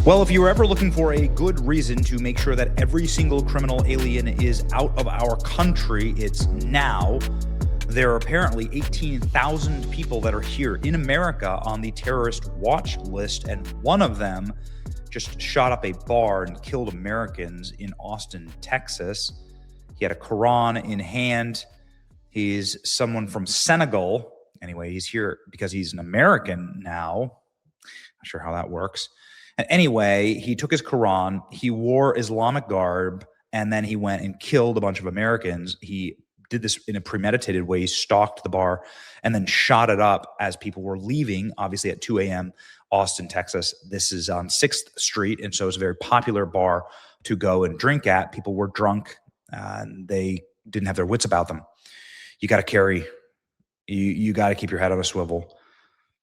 Well, if you're ever looking for a good reason to make sure that every single criminal alien is out of our country, it's now. There are apparently 18,000 people that are here in America on the terrorist watch list, and one of them just shot up a bar and killed Americans in Austin, Texas. He had a Quran in hand. He's someone from Senegal. Anyway, he's here because he's an American now. Not sure how that works. Anyway, he took his Quran, he wore Islamic garb, and then he went and killed a bunch of Americans. He did this in a premeditated way. He stalked the bar and then shot it up as people were leaving, obviously at 2 a.m., Austin, Texas. This is on 6th Street, and so it's a very popular bar to go and drink at. People were drunk, and they didn't have their wits about them. You got to you got to keep your head on a swivel.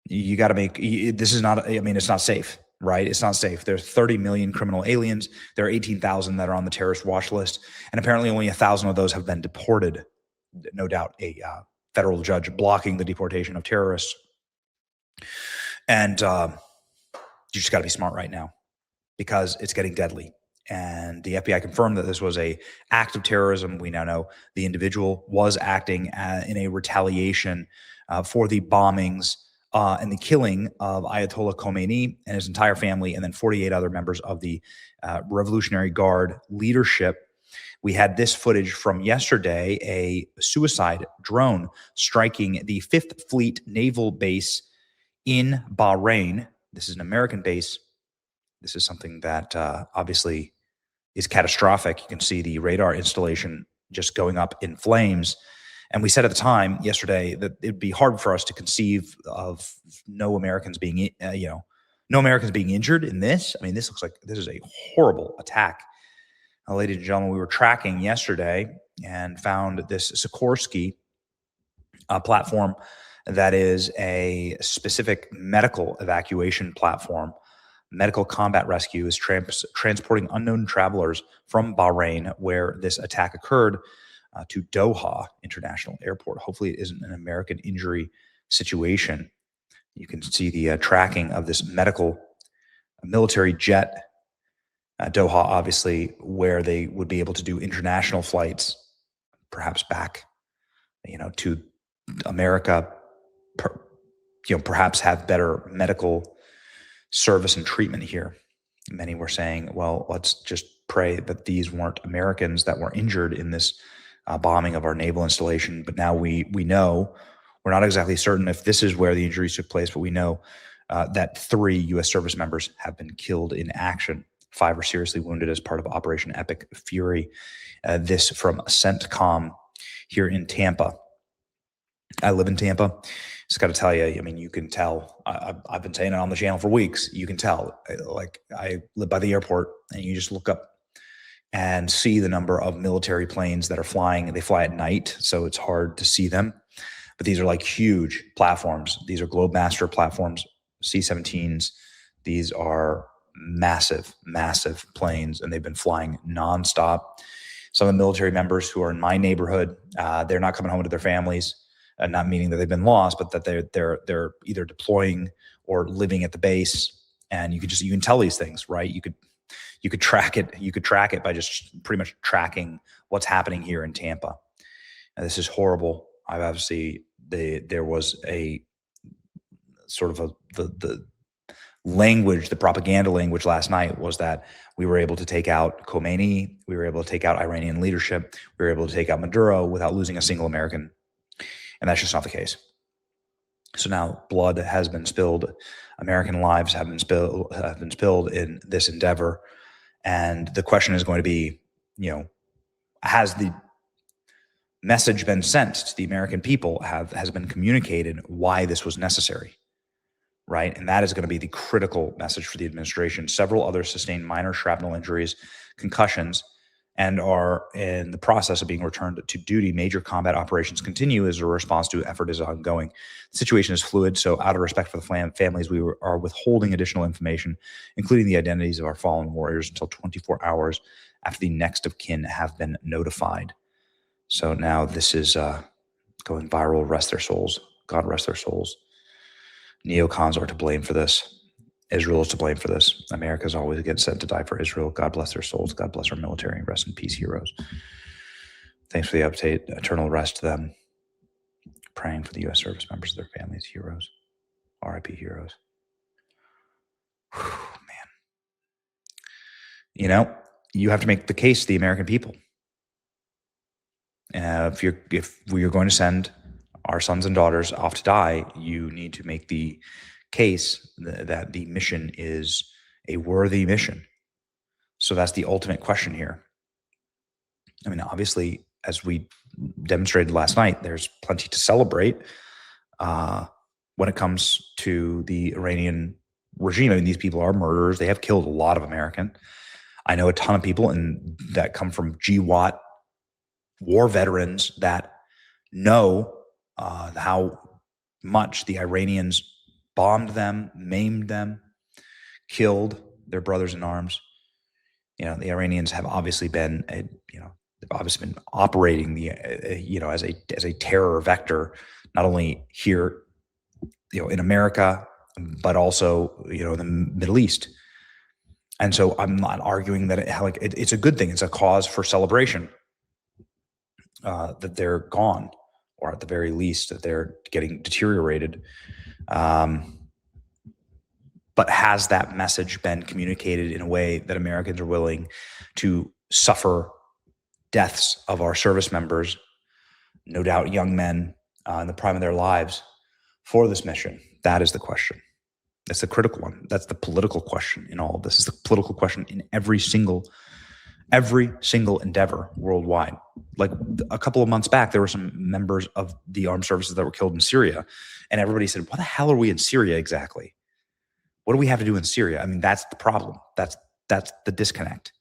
You got to this is not, it's not safe. Right? It's not safe. There's 30 million criminal aliens. There are 18,000 that are on the terrorist watch list. And apparently only 1,000 of those have been deported. No doubt a federal judge blocking the deportation of terrorists. And you just got to be smart right now because it's getting deadly. And the FBI confirmed that this was an act of terrorism. We now know the individual was acting in a retaliation for the bombings and the killing of Ayatollah Khomeini and his entire family, and then 48 other members of the Revolutionary Guard leadership. We had this footage from yesterday, a suicide drone striking the 5th Fleet Naval Base in Bahrain. This is an American base. This is something that obviously is catastrophic. You can see the radar installation just going up in flames. And we said at the time yesterday that it'd be hard for us to conceive of no Americans being injured in this. I mean, this looks like this is a horrible attack. Now, ladies and gentlemen, we were tracking yesterday and found this Sikorsky platform that is a specific medical evacuation platform. Medical Combat Rescue is transporting unknown travelers from Bahrain, where this attack occurred, to Doha International Airport. Hopefully it isn't an American injury situation. You can see the tracking of this military jet. Doha, obviously, where they would be able to do international flights, perhaps back, to America, perhaps have better medical service and treatment here. Many were saying, well, let's just pray that these weren't Americans that were injured in this bombing of our naval installation. But now we know, we're not exactly certain if this is where the injuries took place, but we know that 3 U.S. service members have been killed in action. 5 are seriously wounded as part of Operation Epic Fury. This from CENTCOM here in Tampa. I live in Tampa. Just got to tell you, you can tell. I've been saying it on the channel for weeks. You can tell. Like, I live by the airport, and you just look up and see the number of military planes that are flying. They fly at night, so it's hard to see them. But these are like huge platforms. These are Globemaster platforms, C-17s. These are massive, massive planes, and they've been flying nonstop. Some of the military members who are in my neighborhood, they're not coming home to their families, not meaning that they've been lost, but that they're either deploying or living at the base. And you can tell these things, right? You could track it. You could track it by just pretty much tracking what's happening here in Tampa. And this is horrible. There was a sort of the language, the propaganda language last night was that we were able to take out Khomeini, we were able to take out Iranian leadership, we were able to take out Maduro without losing a single American. And that's just not the case. So now blood has been spilled. American lives have been spilled in this endeavor. And the question is going to be, has the message been sent to the American people? Has been communicated why this was necessary, right? And that is going to be the critical message for the administration. Several others sustained minor shrapnel injuries, concussions, and are in the process of being returned to duty. Major combat operations continue as a response to effort is ongoing. The situation is fluid, so out of respect for the families, we are withholding additional information, including the identities of our fallen warriors, until 24 hours after the next of kin have been notified. So now this is going viral. Rest their souls. God rest their souls. Neocons are to blame for this. Israel is to blame for this. America's always against sent to die for Israel. God bless their souls. God bless our military. Rest in peace, heroes. Thanks for the update. Eternal rest to them. Praying for the U.S. service members, their families, heroes. RIP heroes. Whew, man. You know, you have to make the case to the American people. If we are going to send our sons and daughters off to die, you need to make the case that the mission is a worthy mission. So that's the ultimate question here. I mean, obviously, as we demonstrated last night, there's plenty to celebrate when it comes to the Iranian regime. I mean, these people are murderers. They have killed a lot of Americans. I know a ton of people that come from GWAT war veterans that know how much the Iranians bombed them, maimed them, killed their brothers in arms. You know, the Iranians have obviously been, they've obviously been operating as a terror vector, not only here, in America, but also, in the Middle East. And so I'm not arguing that it's a good thing. It's a cause for celebration that they're gone, or at the very least that they're getting deteriorated. But has that message been communicated in a way that Americans are willing to suffer deaths of our service members, no doubt young men in the prime of their lives, for this mission? That is the question. That's the critical one. That's the political question in all of this. It's the political question in every single endeavor worldwide. Like a couple of months back, there were some members of the armed services that were killed in Syria, and everybody said, "Why the hell are we in Syria exactly? What do we have to do in Syria?" I mean, that's the problem. That's the disconnect.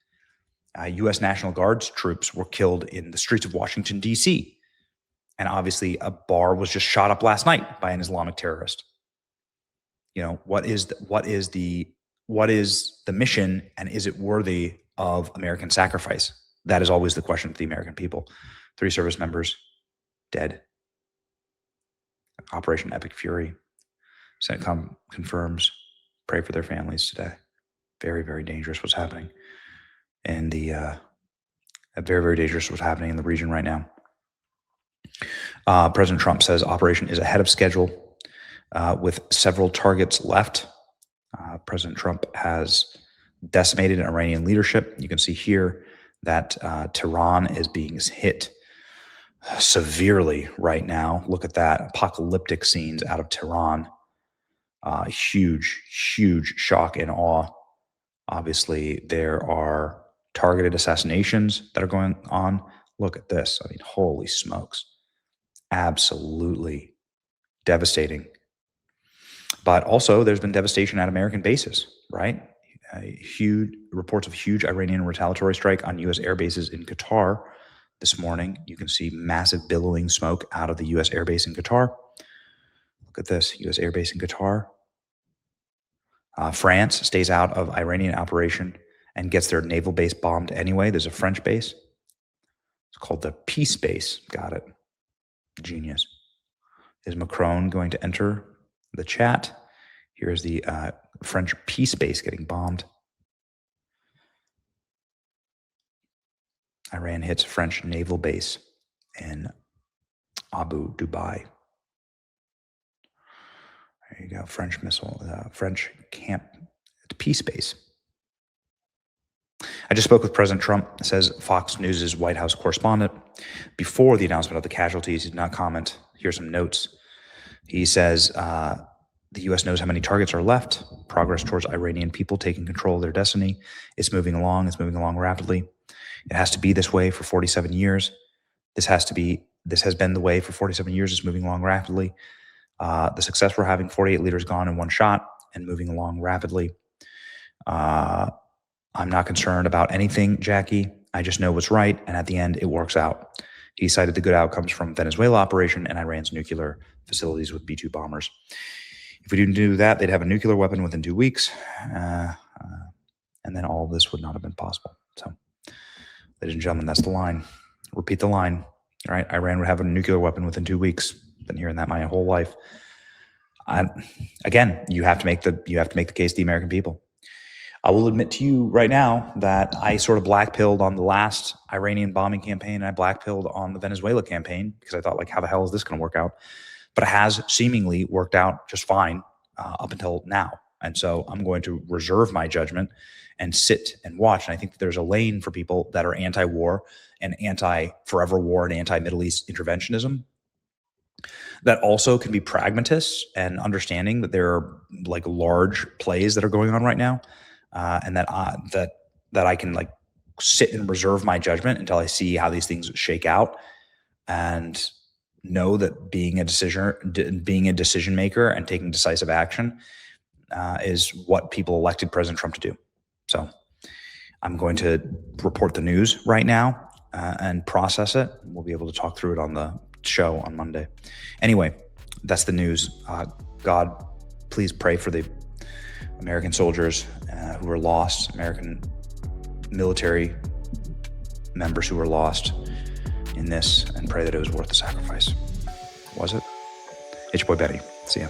U.S. National Guard's troops were killed in the streets of Washington, D.C., and obviously a bar was just shot up last night by an Islamic terrorist. What is the mission, and is it worthy of American sacrifice? That is always the question for the American people. 3 service members dead. Operation Epic Fury. CENTCOM confirms. Pray for their families today. Very, very dangerous what's happening. And very, very dangerous what's happening in the region right now. President Trump says operation is ahead of schedule with several targets left. President Trump has decimated Iranian leadership. You can see here that Tehran is being hit severely right now. Look at that. Apocalyptic scenes out of Tehran. Huge, huge shock and awe. Obviously, there are targeted assassinations that are going on. Look at this. I mean, holy smokes. Absolutely devastating. But also, there's been devastation at American bases, right? Huge reports of huge Iranian retaliatory strike on U.S. air bases in Qatar this morning. You can see massive billowing smoke out of the U.S. air base in Qatar. Look at this, U.S. air base in Qatar. France stays out of Iranian operation and gets their naval base bombed anyway. There's a French base. It's called the Peace Base. Got it. Genius. Is Macron going to enter the chat? Here's the French Peace Base getting bombed. Iran hits French naval base in Abu Dhabi. There you go. French missile, French camp Peace Base. I just spoke with President Trump, says Fox News' White House correspondent. Before the announcement of the casualties, he did not comment. Here's some notes. He says the U.S. knows how many targets are left. Progress towards Iranian people taking control of their destiny. It's moving along. It's moving along rapidly. It has to be this way for 47 years. This has been the way for 47 years. It's moving along rapidly. The success we're having, 48 leaders gone in one shot and moving along rapidly. I'm not concerned about anything, Jackie. I just know what's right, and at the end, it works out. He cited the good outcomes from Venezuela operation and Iran's nuclear facilities with B-2 bombers. If we didn't do that, they'd have a nuclear weapon within 2 weeks, and then all of this would not have been possible. So, ladies and gentlemen, that's the line. Repeat the line. All right, Iran would have a nuclear weapon within 2 weeks. Been hearing that my whole life. Again, you have to make the case to the American people. I will admit to you right now that I sort of black-pilled on the last Iranian bombing campaign, and I black-pilled on the Venezuela campaign because I thought, like, how the hell is this going to work out? But it has seemingly worked out just fine up until now. And so I'm going to reserve my judgment and sit and watch. And I think that there's a lane for people that are anti-war and anti-forever war and anti-Middle East interventionism that also can be pragmatists and understanding that there are like large plays that are going on right now, and that I can like sit and reserve my judgment until I see how these things shake out, and know that being a decision maker and taking decisive action is what people elected President Trump to do. So I'm going to report the news right now and process it. We'll be able to talk through it on the show on Monday. Anyway, that's the news. God, please pray for the American soldiers who were lost, American military members who were lost in this, and pray that it was worth the sacrifice. Was it? It's your boy Betty. See ya.